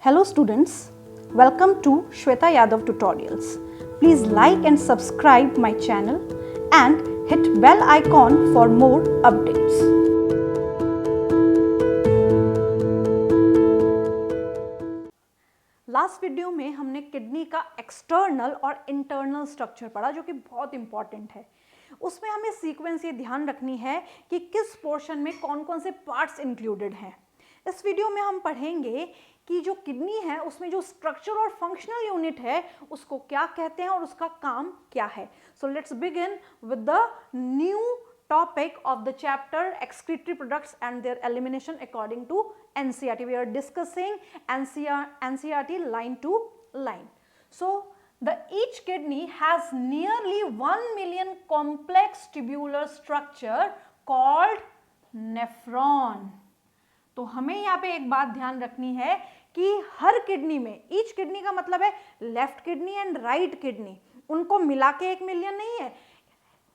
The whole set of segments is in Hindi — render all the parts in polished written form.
Hello students, welcome to Shweta Yadav Tutorials. Please like and subscribe my channel and hit bell icon for more updates. Last video में हमने किडनी का एक्सटर्नल और इंटरनल स्ट्रक्चर पढ़ा जो कि बहुत इंपॉर्टेंट है। उसमें हमें सीक्वेंस ये ध्यान रखनी है कि किस पोर्शन में कौन कौन से पार्ट्स इंक्लूडेड हैं। इस वीडियो में हम पढ़ेंगे कि जो किडनी है उसमें जो स्ट्रक्चर और फंक्शनल यूनिट है उसको क्या कहते हैं और उसका काम क्या है। So let's begin with the new topic of the chapter excretory products and their elimination according to NCERT. We are discussing NCERT line to line. So each kidney has nearly 1 million complex tubular structure called nephron. तो हमें यहाँ पे एक बात ध्यान रखनी है कि हर किडनी में, ईच किडनी का मतलब है left kidney and right kidney, उनको मिला के 1 मिलियन नहीं है,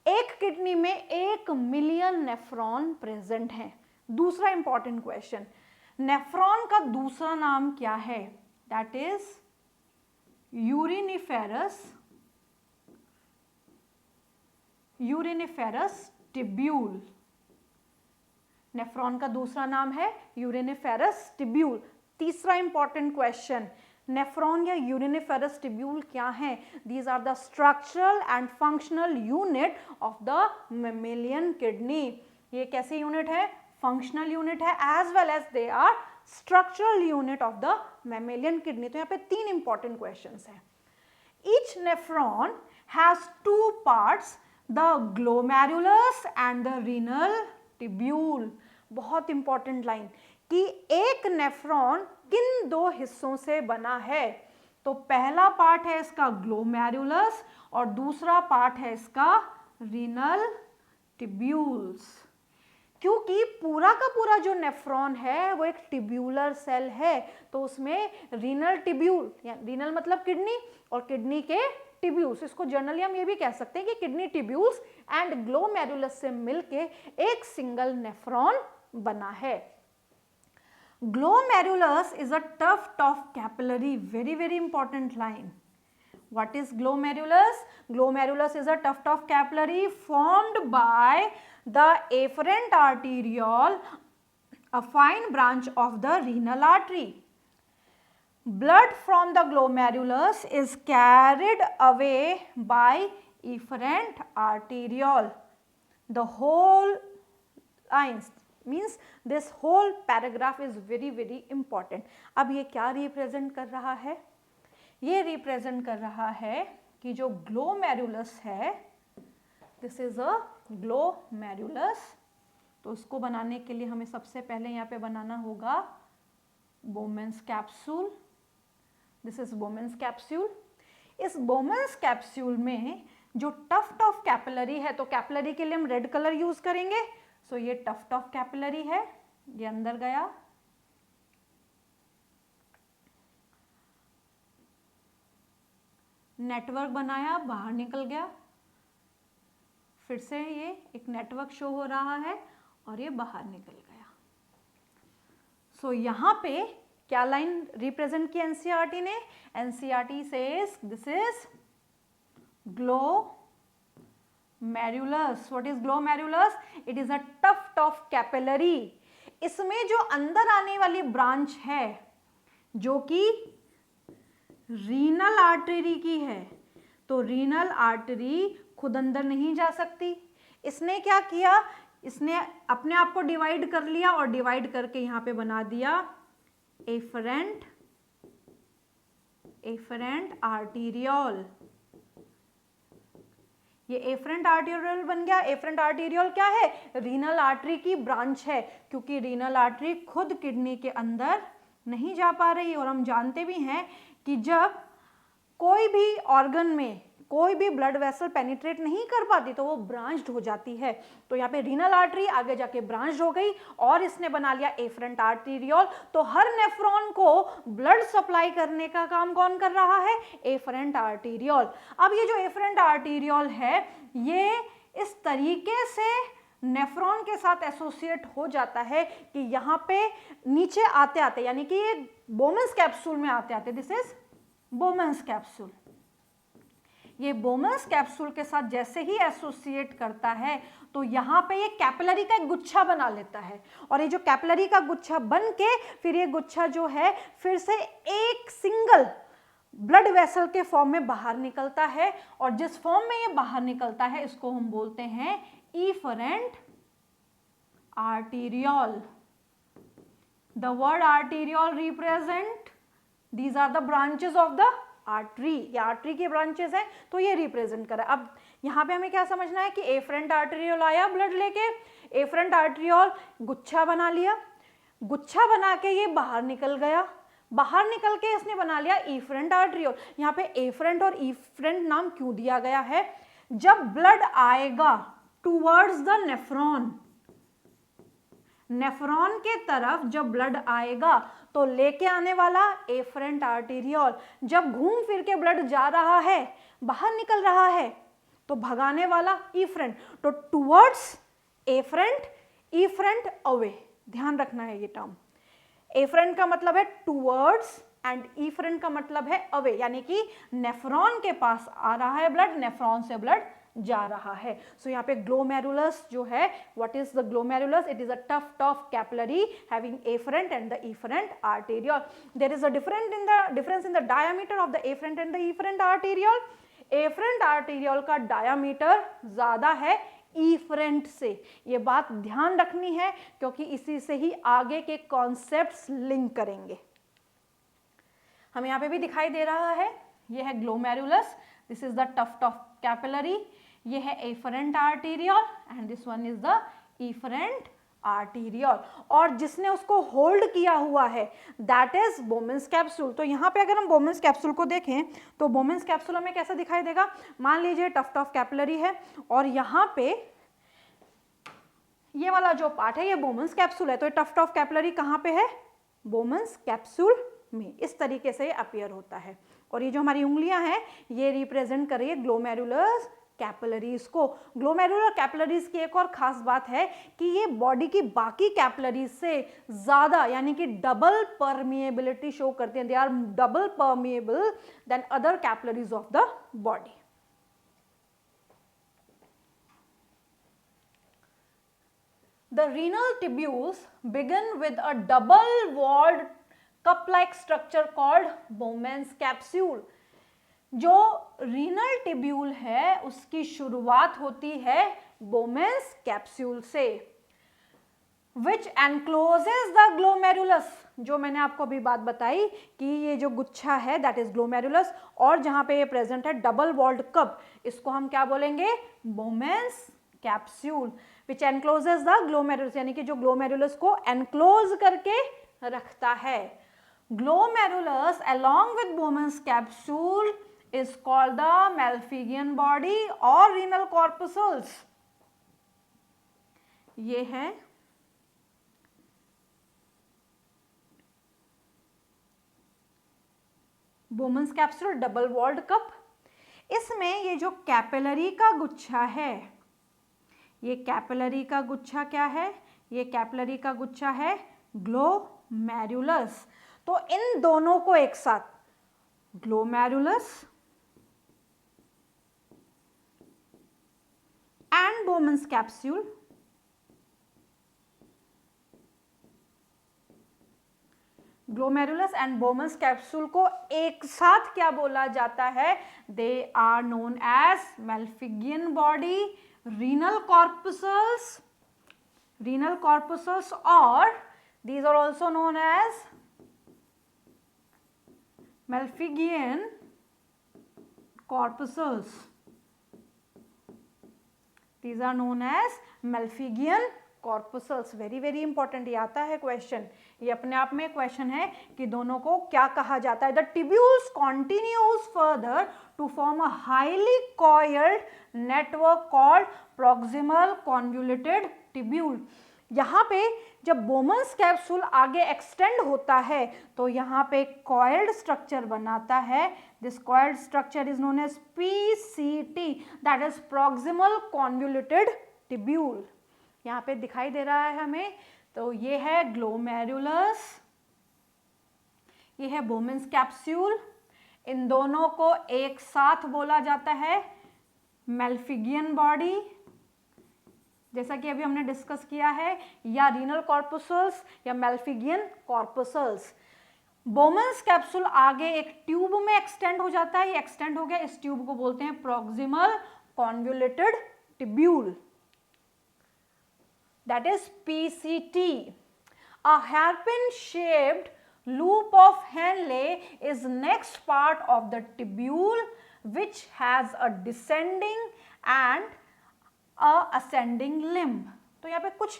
एक किडनी में 1 मिलियन नेफ्रॉन प्रेजेंट हैं। दूसरा इंपॉर्टेंट क्वेश्चन, नेफ्रॉन का दूसरा नाम क्या है? That is uriniferous tubule. Nephron का दूसरा नाम है यूरिनिफेरस टिब्यूल। तीसरा इंपॉर्टेंट क्वेश्चन, नेफ्रॉन या यूरिनिफेरस टिब्यूल क्या है? These are the structural and functional unit of the mammalian kidney. ये कैसे यूनिट है? फंक्शनल यूनिट है as well as they are structural unit of the mammalian kidney. तो यहाँ पे 3 इंपॉर्टेंट क्वेश्चंस हैं। Each nephron has 2 parts, the glomerulus and the renal tubule. बहुत इंपॉर्टेंट लाइन कि एक नेफ्रॉन किन 2 हिस्सों से बना है? तो पहला पार्ट है इसका ग्लोमेरुलस और दूसरा पार्ट है इसका रीनल टिब्यूल्स। क्योंकि पूरा का पूरा जो नेफ्रॉन है वो एक टिब्यूलर सेल है, तो उसमें रीनल टिब्यूल, रीनल मतलब किडनी और किडनी के टिब्यूल्स, इसको जनरली हम ये भी कह सकते हैं कि किडनी टिब्यूल्स एंड ग्लोमेरुलस से मिलके एक सिंगल नेफ्रॉन बना है। Glomerulus is a tuft of capillary, very important line. What is glomerulus? Glomerulus is a tuft of capillary formed by the afferent arteriole, a fine branch of the renal artery. Blood from the glomerulus is carried away by efferent arteriole. The whole lines means this whole paragraph is very important. अब ये क्या रिप्रेजेंट कर रहा है? ये रिप्रेजेंट कर रहा है कि जो ग्लोमेरुलस है, दिस इज अ ग्लोमेरुलस, तो उसको बनाने के लिए हमें सबसे पहले यहाँ पे बनाना होगा Bowman's capsule. This is Bowman's capsule. इस बोमेन्स कैप्सूल में जो टफ्ट ऑफ कैपिलरी है, तो कैपिलरी के लिए हम रेड कलर यूज करेंगे। सो ये टफ्ट ऑफ कैपिलरी है, ये अंदर गया, नेटवर्क बनाया, बाहर निकल गया, फिर से ये एक नेटवर्क शो हो रहा है और ये बाहर निकल गया। सो यहां पे क्या लाइन रिप्रेजेंट की एनसीईआरटी ने? NCERT says this is glomerulus. What is glomerulus? It is a tuft of capillary. इसमें जो अंदर आने वाली ब्रांच है जो कि रीनल आर्टरी की है, तो रीनल आर्टरी खुद अंदर नहीं जा सकती। इसने क्या किया? इसने अपने आप को डिवाइड कर लिया और डिवाइड करके यहां पे बना दिया एफरेंट आर्टीरियोल। ये एफरेंट आर्टीरियोल बन गया। एफरेंट आर्टीरियोल क्या है? रीनल आर्टरी की ब्रांच है, क्योंकि रीनल आर्टरी खुद किडनी के अंदर नहीं जा पा रही। और हम जानते भी हैं कि जब कोई भी ऑर्गन में कोई भी ब्लड वेसल पेनिट्रेट नहीं कर पाती तो वो ब्रांच्ड हो जाती है। तो यहाँ पे रीनल आर्टरी आगे जाके ब्रांच्ड हो गई और इसने बना लिया एफरेंट आर्टीरियोल। तो हर नेफ्रॉन को ब्लड सप्लाई करने का काम कौन कर रहा है? Afferent arteriole. अब ये जो एफरेंट आर्टीरियोल है ये इस तरीके से नेफ्रॉन के साथ एसोसिएट हो जाता है कि यहाँ पे नीचे आते आते, यानी कि ये बोमेंस कैप्सूल में आते आते, दिस इज बोमेंस कैप्सूल, ये बोमेंस कैप्सूल के साथ जैसे ही एसोसिएट करता है तो यहाँ पे ये कैपिलरी का एक गुच्छा बना लेता है, और ये जो कैपिलरी का गुच्छा बन के फिर ये गुच्छा जो है फिर से एक सिंगल ब्लड वेसल के फॉर्म में बाहर निकलता है, और जिस फॉर्म में ये बाहर निकलता है इसको हम बोलते हैं efferent arteriole. The word arteriole represent, these are the branches of the artery, ये आर्टरी के ब्रांचेस हैं तो ये रिप्रेजेंट कर रहा है। अब यहाँ पे हमें क्या समझना है कि एफरेंट आर्टेरियोल आया ब्लड लेके, एफरेंट आर्टेरियोल गुच्छा बना लिया, गुच्छा बना के ये बाहर निकल गया, बाहर निकल के इसने बना लिया एफरेंट आर्टेरियोल। यहाँ पे एफरेंट और एफरेंट नाम क्यों दिया गया है? जब ब्लड आएगा टूवर्ड्स द नेफ्रॉन, नेफ्रॉन के तरफ जब ब्लड आएगा तो लेके आने वाला एफरेंट आर्टेरियोल, जब घूम फिर के ब्लड जा रहा है बाहर निकल रहा है तो भगाने वाला एफरेंट, तो टूवर्ड्स एफरेंट, एफरेंट अवे, ध्यान रखना है ये टर्म। एफरेंट का मतलब है टूवर्ड्स एंड एफरेंट का मतलब है अवे, यानी कि नेफ्रॉन के पास आ रहा है ब्लड, नेफ्रॉन से ब्लड जा रहा है। सो यहाँ पे ग्लोमेरुलस जो है, what is the glomerulus? It is a tuft capillary having afferent and the efferent arteriole. There is a difference in the diameter of the afferent and the efferent arteriole. Afferent arteriole का डायमीटर ज्यादा है एफरेंट से, ये बात ध्यान रखनी है क्योंकि इसी से ही आगे के कॉन्सेप्ट्स लिंक करेंगे। हमें यहाँ पे भी दिखाई दे रहा है, ये है glomerulus, this is the tuft of capillary, ये है afferent arteriole and this one is the efferent arteriole, और जिसने उसको होल्ड किया हुआ है दैट इज बोमेंस कैप्सूल। तो यहाँ पे अगर हम बोमेंस कैप्सूल को देखें तो बोमेंस कैप्सूल हमें कैसा दिखाई देगा? मान लीजिए टफ्ट ऑफ कैपिलरी है और यहाँ पे ये वाला जो पार्ट है ये बोमेंस कैप्सूल है, तो ये टफ्ट ऑफ कैपिलरी कहाँ पे है? बोमेंस कैप्सूल में। इस तरीके से अपीयर होता है, और ये जो हमारी उंगलियां हैं ये रिप्रेजेंट कर रही है ग्लोमेरुलर कैपिलरीज को। ग्लोमेरुलर कैपिलरीज की एक और खास बात है कि ये बॉडी की बाकी कैपिलरीज से ज्यादा, यानी कि डबल परमिएबिलिटी शो करते हैं, they are double permeable than other capillaries of the body. The renal tubules begin with a double-walled cup-like structure called Bowman's capsule. जो रीनल टिब्यूल है उसकी शुरुआत होती है बोमेंस कैप्सूल से, विच एनक्लोजेस द ग्लोमेरुलस, जो मैंने आपको अभी बात बताई कि ये जो गुच्छा है दैट इज ग्लोमेरुलस, और जहां पे ये प्रेजेंट है डबल वॉल्ड कप, इसको हम क्या बोलेंगे? बोमेंस capsule, which encloses the glomerulus, यानी कि जो ग्लोमेरुलस को एनक्लोज करके रखता है। Glomerulus along with Bowman's capsule is called the Malpighian body or renal corpuscles. ये है Bowman's capsule double walled cup. इसमें ये जो कैपिलरी का गुच्छा है, ये कैपिलरी का गुच्छा क्या है? ये कैपिलरी का गुच्छा है ग्लोमेरुलस। तो इन दोनों को एक साथ glomerulus and Bowman's capsule, glomerulus and Bowman's capsule को एक साथ क्या बोला जाता है? They are known as Malpighian body, renal corpuscles, और these are also known as Malpighian corpuscles. These are known as Malpighian corpuscles. Very very important, ये आता है क्वेश्चन, ये अपने आप में क्वेश्चन है कि दोनों को क्या कहा जाता है। The tubules continues further to form a highly coiled network called proximal convoluted tubule. यहाँ पे जब बोमेंस कैप्सूल आगे एक्सटेंड होता है तो यहाँ पे कॉइल्ड स्ट्रक्चर बनाता है। This coiled structure is known as PCT, that is proximal convoluted tubule. यहाँ पे दिखाई दे रहा है हमें, तो ये है ग्लोमेरुलस, ये है बोमेन्स कैप्सूल। इन दोनों को एक साथ बोला जाता है मेल्फिगियन बॉडी, जैसा कि अभी हमने डिस्कस किया है, या रीनल कॉर्पुसल्स या मेल्फिगियन कॉर्पुसल्स। बोमेन्स कैप्सूल आगे एक ट्यूब में एक्सटेंड हो जाता है, ये एक्सटेंड हो गया, इस ट्यूब को बोलते हैं proximal convoluted tubule, that is PCT. A hairpin shaped loop of Henle is next part of the tubule which has a descending and a ascending limb. तो यहाँ पे कुछ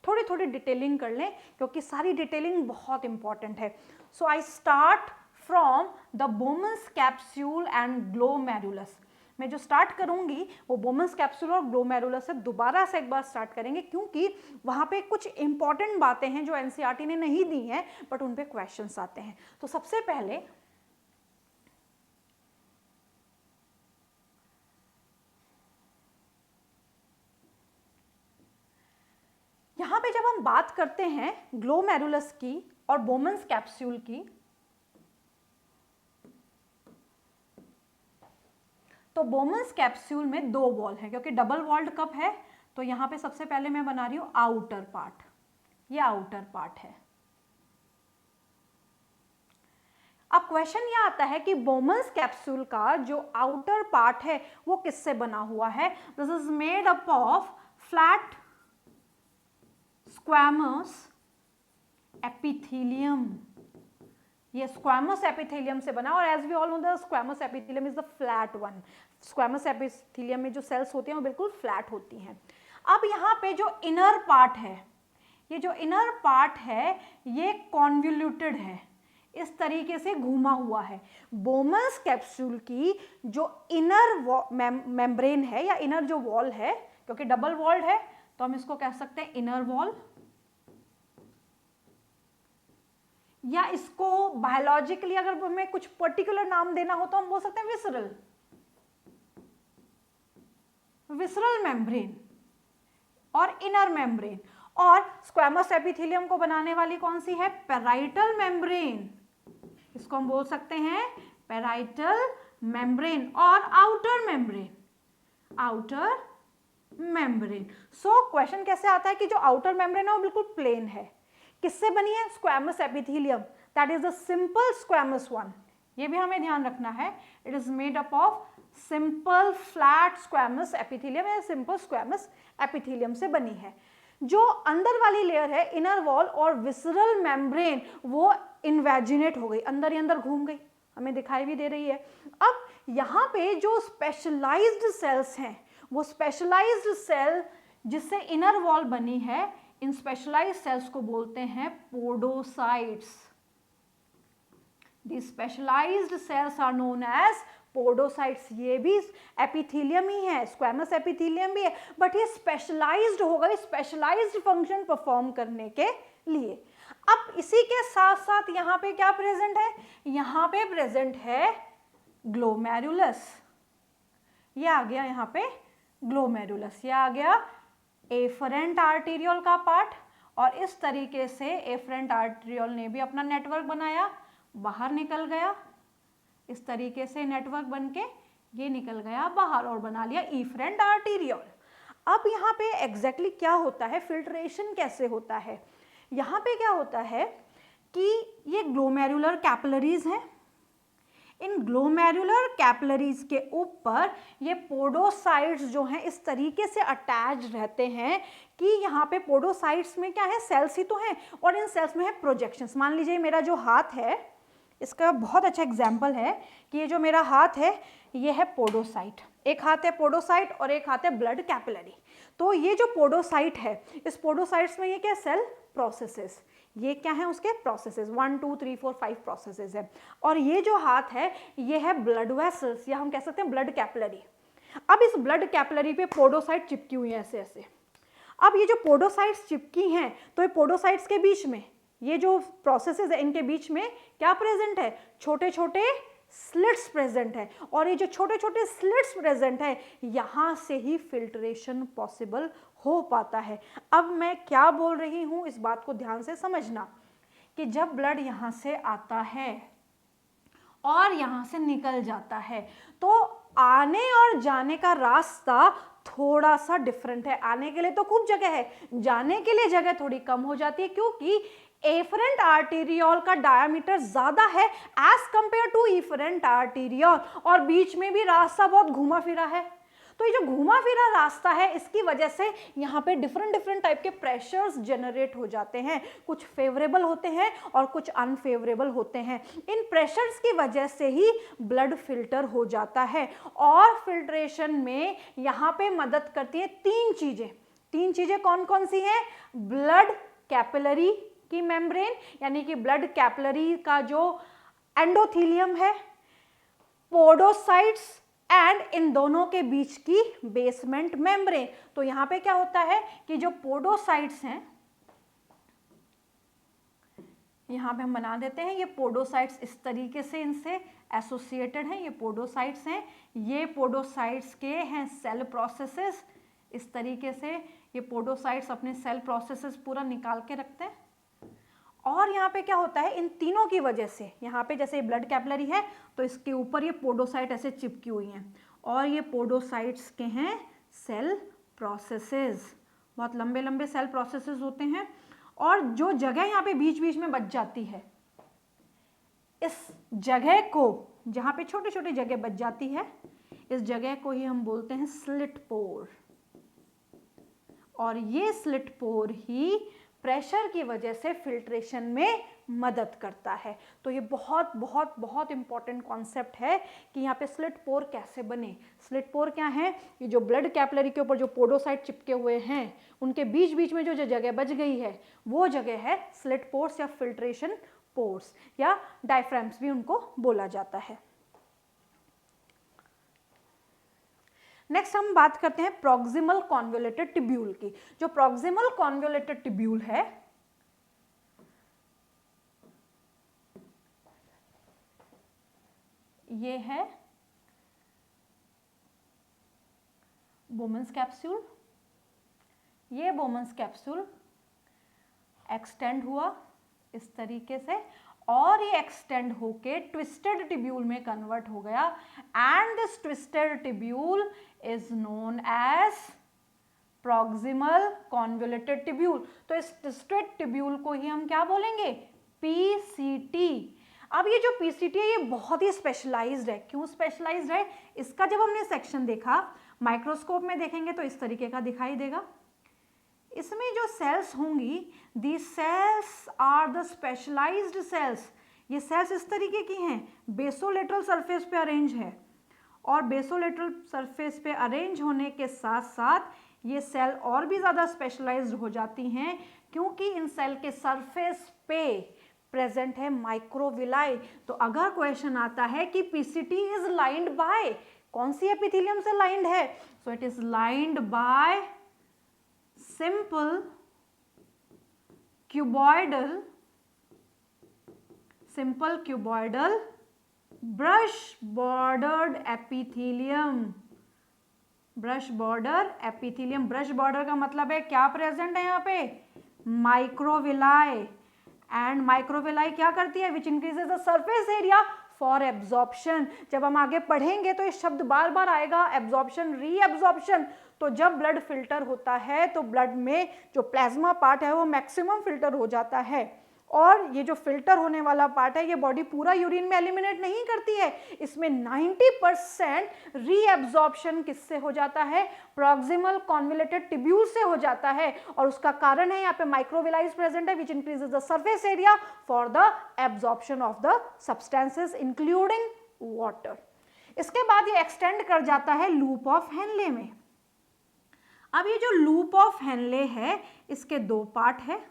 थोड़ी थोड़ी डिटेलिंग कर लें क्योंकि सारी डिटेलिंग बहुत इंपॉर्टेंट है। So I start from the Bowman's capsule and glomerulus. मैं जो स्टार्ट करूंगी वो बोमेन्स कैप्सूल और ग्लोमेरुलस से दोबारा से एक बार स्टार्ट करेंगे क्योंकि वहां पे कुछ इंपॉर्टेंट बातें हैं जो एनसीईआरटी ने नहीं दी हैं बट उन पे क्वेश्चंस आते हैं। तो सबसे पहले यहां पे जब हम बात करते हैं ग्लोमेरुलस की और बोमेन्स कैप्सूल की, तो बोमेन्स कैप्सूल में 2 वॉल है क्योंकि डबल वॉल्ड कप है। तो यहां पे सबसे पहले मैं बना रही हूं आउटर पार्ट, ये आउटर पार्ट है। अब क्वेश्चन ये आता है कि बोमेन्स कैप्सूल का जो आउटर पार्ट है वो किससे बना हुआ है? This is made up of flat squamous epithelium, ये स्क्वैमस एपिथेलियम से बना, और as we all know the squamous epithelium is the flat one. Squamous epithelium में जो सेल्स होती हैं वो बिल्कुल फ्लैट होती हैं। अब यहाँ पे जो इनर पार्ट है, ये जो इनर पार्ट है ये कॉन्वोल्यूटेड है, इस तरीके से घूमा हुआ है। बोमेन्स कैप्सूल की जो इनर मेम्ब्रेन है या इनर जो वॉल है, क्योंकि डबल वॉल्ड है तो हम इसको कह सकते हैं इनर वॉल, या इसको बायोलॉजिकली अगर हमें कुछ पर्टिकुलर नाम देना हो तो हम बोल सकते हैं विसरल मेम्ब्रेन और इनर मेम्ब्रेन। और स्क्वैमस एपिथेलियम को बनाने वाली कौन सी है? पैराइटल मेम्ब्रेन, इसको हम बोल सकते हैं पैराइटल मेम्ब्रेन और आउटर मेम्ब्रेन। सो क्वेश्चन कैसे आता है कि जो आउटर मेम्ब्रेन है वो बिल्कुल प्लेन है, किससे बनी है? Squamous epithelium, that is the simple squamous one. ये भी हमें ध्यान रखना है, it is made up of simple flat squamous epithelium या सिंपल स्क्वैमस एपिथेलियम से बनी है। जो अंदर वाली लेयर है इनर वॉल और विसरल मेम्ब्रेन, वो इन्वेजिनेट हो गई, अंदर ही अंदर घूम गई, हमें दिखाई भी दे रही है। अब यहाँ पे जो स्पेशलाइज्ड सेल्स हैं, वो स्पेशलाइज्ड सेल जिससे इनर वॉल बनी है, इन स्पेशलाइज्ड सेल्स को बोलते हैं podocytes. The specialised cells are known as podocytes. ये भी एपिथेलियम ही है, स्क्वैमस एपिथेलियम भी है, बट ये स्पेशलाइज्ड हो गई, स्पेशलाइज्ड फंक्शन परफॉर्म करने के लिए। अब इसी के साथ साथ यहाँ पे क्या प्रेजेंट है? यहाँ पे प्रेजेंट है ग्लोमेरुलस, ये आ गया यहाँ पे ग्लोमेरुलस, ये आ गया एफरेंट आर्टेरियोल का पार्ट, और इस तरीके से एफरेंट आर्टेरियोल ने भी अपना नेटवर्क बनाया, बाहर निकल गया, इस तरीके से नेटवर्क बनके ये निकल गया बाहर और बना लिया इफरेंट आर्टेरियोल। अब यहाँ पे एग्जैक्टली क्या होता है, फिल्ट्रेशन कैसे होता है? यहाँ पे क्या होता है कि ये ग्लोमेरुलर कैपिलरीज हैं, इन ग्लोमेरुलर कैपिलरीज के ऊपर ये पोडोसाइट्स जो हैं इस तरीके से अटैच रहते हैं कि यहाँ पे पोडोसाइट्स में क्या है? सेल्स ही तो हैं, और इन सेल्स में है प्रोजेक्शंस। मान लीजिए मेरा जो हाथ है, इसका बहुत अच्छा एग्जाम्पल है कि ये जो मेरा हाथ है ये है पोडोसाइट, एक हाथ है पोडोसाइट और एक हाथ है ब्लड कैपिलरी। तो ये जो पोडोसाइट है, इस पोडोसाइट्स में ये क्या? सेल प्रोसेसेस, ये क्या है उसके प्रोसेसेस, 1 2 3 4 5 प्रोसेसेस है। और ये जो हाथ है ये है ब्लड वेसल्स, या हम कह सकते हैं ब्लड कैपिलरी। अब इस ब्लड कैपिलरी पे पोडोसाइट चिपकी हुई है ऐसे ऐसे। अब ये जो पोडोसाइट्स चिपकी हैं, तो ये पोडोसाइट्स के बीच में ये जो प्रोसेसेस है इनके बीच में क्या प्रेजेंट है? छोटे छोटे स्लिट्स प्रेजेंट है, और ये जो छोटे छोटे स्लिट्स प्रेजेंट है यहाँ से ही फिल्ट्रेशन पॉसिबल हो पाता है। अब मैं क्या बोल रही हूँ इस बात को ध्यान से समझना कि जब ब्लड यहाँ से आता है और यहाँ से निकल जाता है तो आने और जाने का रास्ता थोड़ा सा डिफरेंट है। आने के लिए तो खूब जगह है, जाने के लिए जगह थोड़ी कम हो जाती है, क्योंकि एफरेंट आर्टेरियोल का डायमीटर ज्यादा है as compare to efferent arteriole, और बीच में भी रास्ता बहुत घुमा फिरा है। तो ये जो घुमा फिरा रास्ता है इसकी वजह से यहाँ पे डिफरेंट डिफरेंट टाइप के प्रेशर्स जनरेट हो जाते हैं, कुछ फेवरेबल होते हैं और कुछ अनफेवरेबल होते हैं। इन प्रेशर्स की वजह से ही ब्लड फिल्टर हो जाता है, और फिल्ट्रेशन में यहाँ पे मदद करती है तीन चीजें कौन कौन सी हैं? ब्लड कैपिलरी की मेम्ब्रेन, यानी कि ब्लड कैपिलरी का जो एंडोथीलियम है, पोडोसाइट्स एंड इन दोनों के बीच की बेसमेंट मेम्ब्रेन। तो यहां पे क्या होता है कि जो पोडोसाइट्स हैं, यहां पे हम बना देते हैं, ये पोडोसाइट्स इस तरीके से इनसे एसोसिएटेड हैं, ये पोडोसाइट्स हैं, ये पोडोसाइट्स के हैं सेल प्रोसेसेस, इस तरीके से ये पोडोसाइट्स अपने सेल प्रोसेसेस पूरा निकाल के रखते हैं। और यहाँ पे क्या होता है, इन तीनों की वजह से, यहाँ पे जैसे ब्लड कैपिलरी है तो इसके ऊपर ये पोडोसाइट ऐसे चिपकी हुई हैं, और ये पोडोसाइट्स के हैं सेल प्रोसेसेस, बहुत लंबे लंबे सेल प्रोसेसेस होते हैं। और जो जगह यहाँ पे बीच बीच में बच जाती है, इस जगह को, जहाँ पे छोटे छोटे जगह बच जाती है, इस जगह को ही हम बोलते हैं स्लिट पोर। और ये स्लिट पोर ही प्रेशर की वजह से फिल्ट्रेशन में मदद करता है। तो ये बहुत बहुत बहुत इंपॉर्टेंट कॉन्सेप्ट है कि यहाँ पे स्लिट पोर कैसे बने। स्लिट पोर क्या है? ये जो ब्लड कैपिलरी के ऊपर जो पोडोसाइट चिपके हुए हैं, उनके बीच बीच में जो जगह बच गई है वो जगह है स्लिट पोर्स या फिल्ट्रेशन पोर्स, या डायफ्राम्स भी उनको बोला जाता है। नेक्स्ट हम बात करते हैं प्रॉक्सिमल कॉन्वोल्यूटेड टिब्यूल की। जो प्रॉक्सिमल कॉन्वोल्यूटेड टिब्यूल है, ये है बोमन्स कैप्सूल। ये बोमन्स कैप्सूल एक्सटेंड हुआ इस तरीके से, और ये एक्सटेंड होके ट्विस्टेड टिब्यूल में कन्वर्ट हो गया, and this twisted tubule is known as proximal convoluted tubule. तो इस ट्विस्टेड टिब्यूल को ही हम क्या बोलेंगे? पीसीटी। अब ये जो पीसीटी है ये बहुत ही स्पेशलाइज्ड है। क्यों स्पेशलाइज्ड है? इसका जब हमने सेक्शन देखा, माइक्रोस्कोप में देखेंगे तो इस तरीके का दिखाई देगा। इसमें जो सेल्स होंगी, these cells are the specialized cells। ये सेल्स इस तरीके की हैं, बेसोलेटरल सरफेस पे अरेंज है, और बेसोलेटरल सरफेस पे अरेंज होने के साथ साथ ये सेल और भी ज़्यादा स्पेशलाइज्ड हो जाती हैं, क्योंकि इन सेल के सरफेस पे प्रेजेंट है माइक्रोविलाई। तो अगर क्वेश्चन आता है कि पीसीटी इज लाइंड बाय, कौन सी एपिथेलियम से लाइंड है? So it is lined by simple cuboidal brush bordered epithelium। Brush border epithelium, brush border का मतलब है क्या प्रेजेंट है यहाँ पे? माइक्रोविलाई। एंड माइक्रोविलाई क्या करती है? विच increases the surface area for absorption. जब हम आगे पढ़ेंगे तो ये शब्द बार बार आएगा, एब्जॉर्प्शन, रीएब्जॉर्प्शन। तो जब ब्लड फिल्टर होता है तो ब्लड में जो प्लाज्मा पार्ट है वो मैक्सिमम फिल्टर हो जाता है, और ये जो फिल्टर होने वाला पार्ट है ये बॉडी पूरा यूरिन में एलिमिनेट नहीं करती है, इसमें 90% रीएब्जॉर्प्शन किससे हो जाता है? प्रॉक्सिमल कॉन्वोल्यूटेड टिब्यूल से हो जाता है। और उसका कारण है यहाँ पे माइक्रोविलाई प्रेजेंट है which increases the surface area for the absorption of the substances including water. इसके बाद ये एक्सटेंड कर जाता है लूप ऑफ हेनले में। अब ये जो लूप ऑफ हेनले है इसके दो पार्ट है।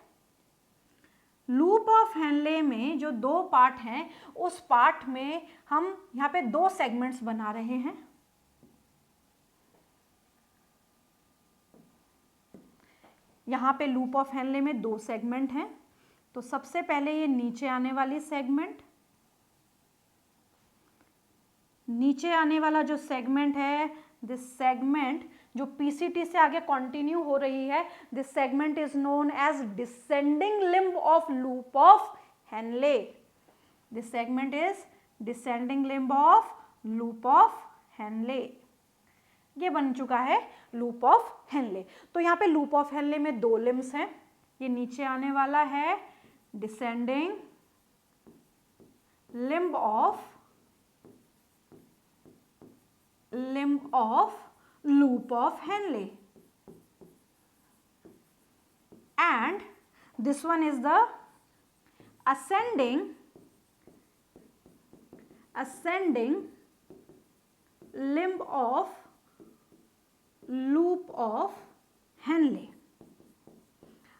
लूप ऑफ हेनले में जो दो पार्ट हैं, उस पार्ट में हम यहाँ पे दो सेगमेंट्स बना रहे हैं। यहाँ पे लूप ऑफ हेनले में दो सेगमेंट हैं। तो सबसे पहले ये नीचे आने वाली सेगमेंट, नीचे आने वाला जो सेगमेंट है, दिस सेगमेंट जो पीसीटी से आगे कंटिन्यू हो रही है, this segment is known as descending limb of loop of Henle. This segment is descending limb of loop of Henle. ये बन चुका है लूप ऑफ हेनले। तो यहाँ पे लूप ऑफ हेनले में दो लिम्स हैं, ये नीचे आने वाला है descending limb of loop of Henle, and this one is the ascending limb of loop of Henle।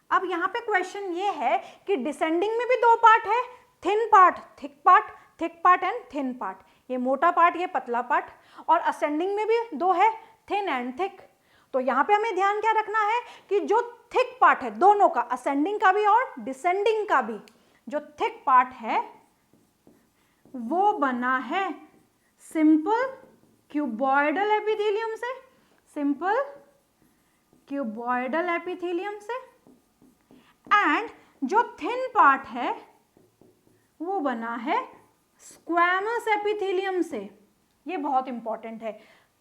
अब यहाँ पे क्वेश्चन ये है कि डिसेंडिंग में भी दो पार्ट है, thin part, thick part and thin part, ये मोटा पार्ट, ये पतला पार्ट, और असेंडिंग में भी दो है, थिन एंड थिक। तो यहाँ पे हमें ध्यान क्या रखना है कि जो थिक पार्ट है दोनों का, असेंडिंग का भी और डिसेंडिंग का भी, जो थिक पार्ट है वो बना है सिंपल क्यूबॉइडल एपिथेलियम से, सिंपल क्यूबॉइडल एपिथेलियम से, एंड जो थिन पार्ट है वो बना है स्क्वैमस एपिथेलियम से। ये बहुत इंपॉर्टेंट है।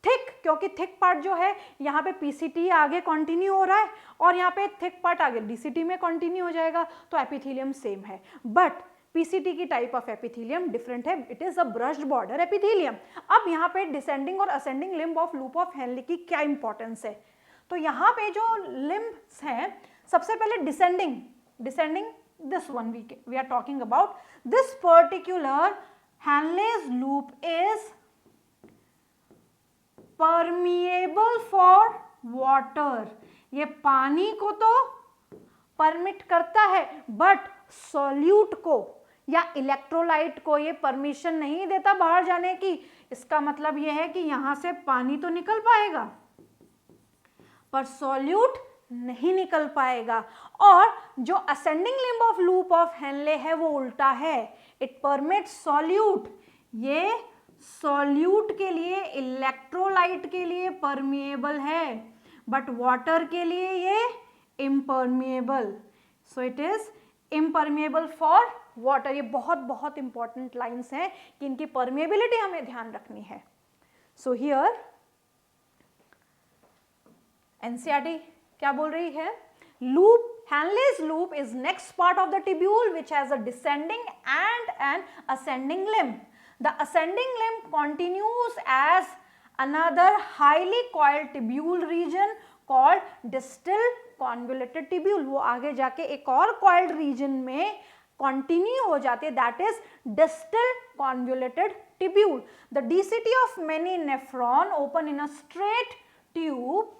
थिक, क्योंकि थिक पार्ट जो है यहाँ पे पीसीटी आगे कंटिन्यू हो रहा है और यहाँ पे थिक पार्ट आगे डीसीटी में कंटिन्यू हो जाएगा, तो एपिथेलियम सेम है, बट पीसीटी की टाइप ऑफ एपिथेलियम डिफरेंट है, it is a brushed border epithelium. अब यहाँ पे डिसेंडिंग और ascending limb of loop of Henley की क्या इंपॉर्टेंस है? तो यहाँ पे जो लिम्ब्स हैं, सबसे पहले descending this one we are talking about, this particular Henle's loop is permeable for water। ये पानी को तो परमिट करता है बट सॉल्यूट को या इलेक्ट्रोलाइट को ये परमिशन नहीं देता बाहर जाने की। इसका मतलब ये है कि यहां से पानी तो निकल पाएगा पर सॉल्यूट नहीं निकल पाएगा। और जो ascending limb of loop of Henley है वो उल्टा है, इट परमिट्स सॉल्यूट, ये सॉल्यूट के लिए, इलेक्ट्रोलाइट के लिए परमिएबल है बट वाटर के लिए ये impermeable, so it is impermeable for water. ये बहुत बहुत इंपॉर्टेंट लाइंस हैं कि इनकी परमिएबिलिटी हमें ध्यान रखनी है। सो हियर एनसीईआरटी क्या बोल रही है? Loop, Henle's loop is next part of the tubule which has a descending and an ascending limb. The ascending limb continues as another highly coiled tubule region called distal convoluted tubule। वो आगे जाके एक और coiled region में continue हो जाती है, that is distal convoluted tubule। The DCT of many nephron open in a straight tube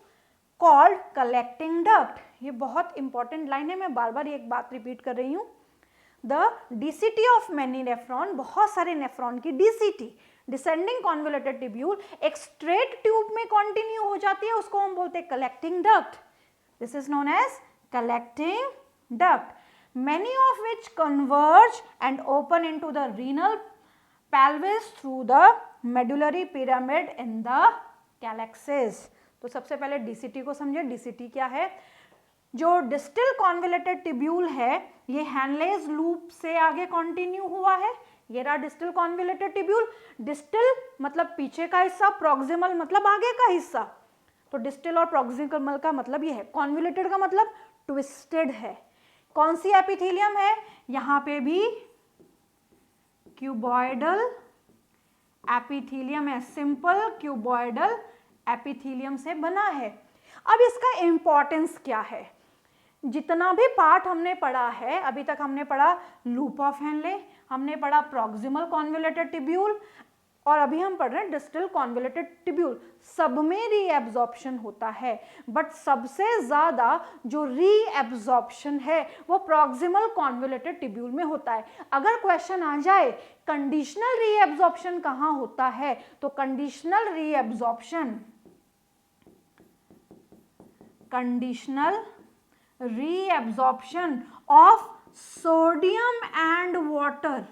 called collecting duct। ये बहुत इंपॉर्टेंट लाइन है, मैं बार बार एक बात रिपीट कर रही हूँ। The DCT of many nephron, बहुत सारे नेफ्रॉन की डीसीटी, डिसेंडिंग कॉन्वोल्यूटेड ट्यूब्यूल, एक स्ट्रेट ट्यूब में कंटिन्यू हो जाती है, उसको हम बोलते हैं collecting duct. This is known as collecting duct, many of which converge and open into the renal pelvis through the medullary pyramid in the calyxes। तो सबसे पहले डीसीटी को समझे। डीसीटी क्या है? जो डिस्टल कॉन्वोल्यूटेड ट्यूब्यूल है ये हेनलेज लूप से आगे कंटिन्यू हुआ है, ये रहा डिस्टल कॉन्वोल्यूटेड ट्यूब्यूल। डिस्टल मतलब पीछे का हिस्सा, प्रॉक्सिमल मतलब आगे का हिस्सा, तो डिस्टल और प्रॉक्सिमल का मतलब ये है। कॉन्वोल्यूटेड का मतलब ट्विस्टेड है। कौन सी एपिथेलियम है? यहाँ पे भी क्यूबॉइडल एपिथेलियम है, सिंपल क्यूबॉइडल एपिथेलियम से बना है। अब इसका इंपॉर्टेंस क्या है? जितना भी पार्ट हमने पढ़ा है अभी तक, हमने पढ़ा लूप ऑफ हेनले, हमने पढ़ा प्रॉक्सिमल कॉन्वोल्यूटेड ट्यूब्यूल, और अभी हम पढ़ रहे हैं डिस्टल कॉन्वोल्यूटेड ट्यूब्यूल। सब में रीएब्जॉर्प्शन होता है बट सबसे ज्यादा जो रीएब्जॉर्प्शन है वो प्रॉक्सिमल कॉन्वोल्यूटेड ट्यूब्यूल में होता है। अगर क्वेश्चन आ जाए कंडीशनल रीएब्जॉर्प्शन कहाँ होता है, तो conditional reabsorption of sodium and water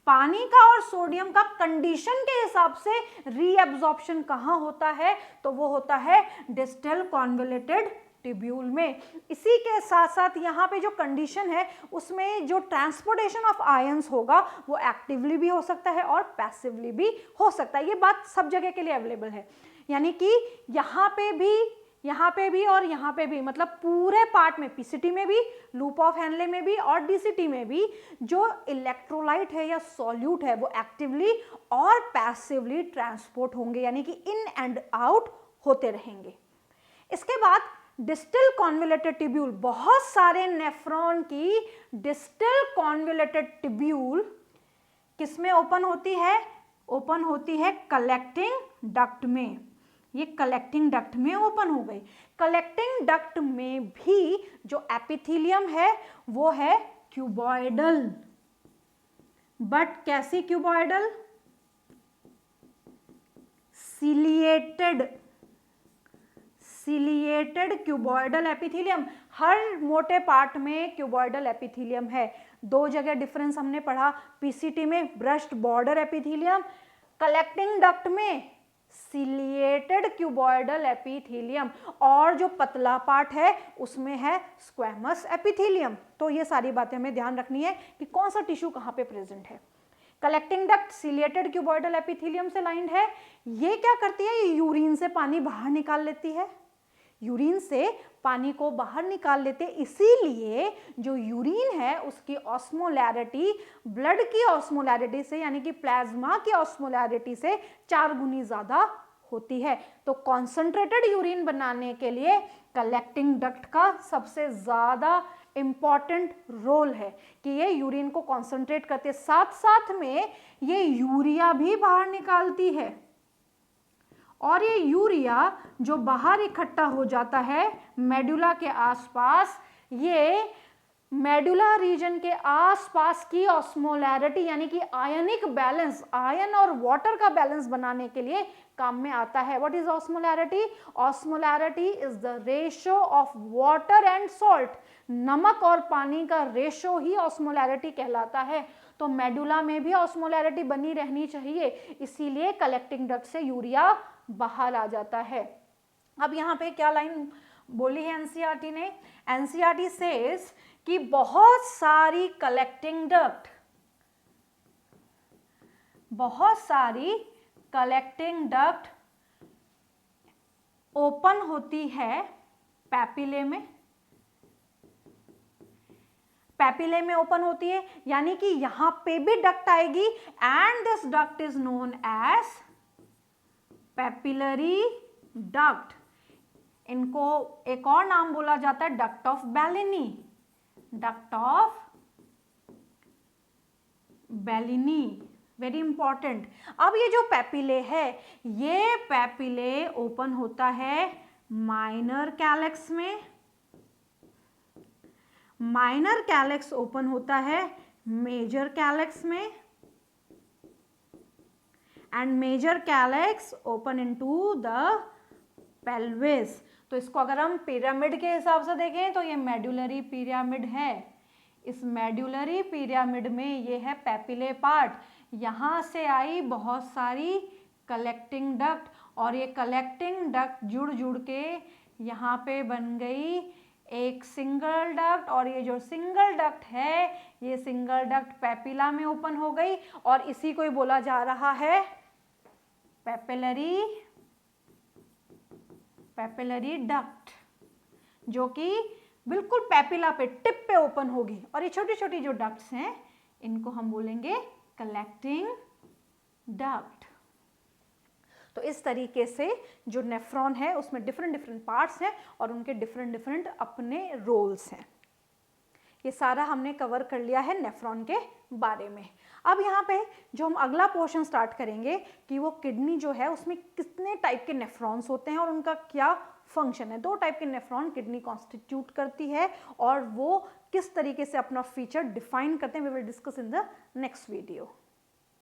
पानी का और सोडियम का कंडीशन के हिसाब से रीएब्जॉर्प्शन कहाँ होता है, तो वो होता है डिस्टल कॉन्वोल्यूटेड ट्यूब्यूल में। इसी के साथ साथ यहाँ पे जो कंडीशन है उसमें जो ट्रांसपोर्टेशन ऑफ आयंस होगा वो एक्टिवली भी हो सकता है और पैसिवली भी हो सकता है। ये बात सब जगह के लिए अवेलेबल है, यानी कि यहाँ पे भी और यहाँ पे भी, मतलब पूरे पार्ट में, पीसीटी में भी, लूप ऑफ हेनले में भी और डीसीटी में भी जो इलेक्ट्रोलाइट है या सॉल्यूट है वो एक्टिवली और पैसिवली ट्रांसपोर्ट होंगे, यानी कि इन एंड आउट होते रहेंगे। इसके बाद डिस्टल कॉन्वोल्यूटेड ट्यूब्यूल, बहुत सारे नेफ्रॉन की डिस्टल कॉन्वोल्यूटेड ट्यूब्यूल किसमें ओपन होती है? ओपन होती है कलेक्टिंग डक्ट में। ये कलेक्टिंग डक्ट में ओपन हो गई। कलेक्टिंग डक्ट में भी जो एपिथेलियम है वो है क्यूबॉइडल, बट कैसी क्यूबॉइडल? Ciliated cuboidal epithelium. हर मोटे पार्ट में क्यूबॉइडल एपिथेलियम है। दो जगह डिफरेंस हमने पढ़ा, पीसीटी में brushed border epithelium, collecting duct में सिलिएटेड क्यूबॉइडल एपिथेलियम, और जो पतला पार्ट है उसमें है स्क्वैमस एपिथेलियम। तो ये सारी बातें हमें ध्यान रखनी है कि कौन सा टिश्यू कहाँ पे प्रेजेंट है। Collecting duct ciliated cuboidal epithelium से लाइंड है। ये क्या करती है? ये यूरिन से पानी बाहर निकाल लेती है, यूरिन से पानी को बाहर निकाल लेते, इसीलिए जो यूरिन है उसकी ऑस्मोलैरिटी ब्लड की ऑस्मोलैरिटी से, यानी कि प्लाज्मा की ऑस्मोलैरिटी से 4 गुनी ज्यादा होती है। तो कॉन्सेंट्रेटेड यूरिन बनाने के लिए कलेक्टिंग डक्ट का सबसे ज्यादा इंपॉर्टेंट रोल है कि ये यूरिन को कॉन्सेंट्रेट करते, साथ साथ में ये यूरिया भी बाहर निकालती है, और ये यूरिया जो बाहर इकट्ठा हो जाता है मेडुला के आसपास, ये मेडुला रीजन के आसपास की ऑस्मोलैरिटी, यानी कि आयनिक बैलेंस, आयन और वाटर का बैलेंस बनाने के लिए काम में आता है। What is osmolarity? Osmolarity is the ratio of water and salt. नमक और पानी का रेशियो ही ऑस्मोलैरिटी कहलाता है। तो मेडुला में भी ऑस्मोलैरिटी बनी रहनी चाहिए, इसीलिए कलेक्टिंग डक्ट से यूरिया बाहर आ जाता है। अब यहाँ पे क्या लाइन बोली है एनसीईआरटी ने? एनसीईआरटी सेज कि बहुत सारी कलेक्टिंग डक्ट ओपन होती है पैपिले में ओपन होती है, यानी कि यहां पे भी डक्ट आएगी, and this duct is known as papillary duct. इनको एक और नाम बोला जाता है duct of Bellini, very important. अब ये जो पैपिले है, ये पैपिले ओपन होता है माइनर कैलेक्स में, माइनर कैलेक्स ओपन होता है मेजर कैलेक्स में, and major calyx open into the pelvis. तो इसको अगर हम पिरामिड के हिसाब से देखें तो ये मेडुलरी पिरामिड है। इस मेडुलरी पिरामिड में ये है पैपिले पार्ट, यहाँ से आई बहुत सारी कलेक्टिंग डक्ट, और ये कलेक्टिंग डक्ट जुड़ के यहाँ पे बन गई एक सिंगल डक्ट, और ये जो सिंगल डक्ट है ये सिंगल डक्ट पैपिला में ओपन हो गई, और इसी को ही बोला जा रहा है पैपिलरी डक्ट, जो कि बिल्कुल पैपिला पे, टिप पे ओपन होगी। और ये छोटी छोटी जो डक्ट्स हैं इनको हम बोलेंगे कलेक्टिंग डक्ट। तो इस तरीके से जो नेफ्रॉन है उसमें डिफरेंट पार्ट्स हैं और उनके डिफरेंट अपने रोल्स हैं। ये सारा हमने कवर कर लिया है नेफ्रॉन के बारे में। अब यहाँ पे जो हम अगला पोर्शन स्टार्ट करेंगे कि वो किडनी जो है उसमें कितने टाइप के नेफ्रॉन्स होते हैं और उनका क्या फंक्शन है। 2 टाइप के नेफ्रॉन किडनी कॉन्स्टिट्यूट करती है और वो किस तरीके से अपना फीचर डिफाइन करते हैं, we will discuss in the next video.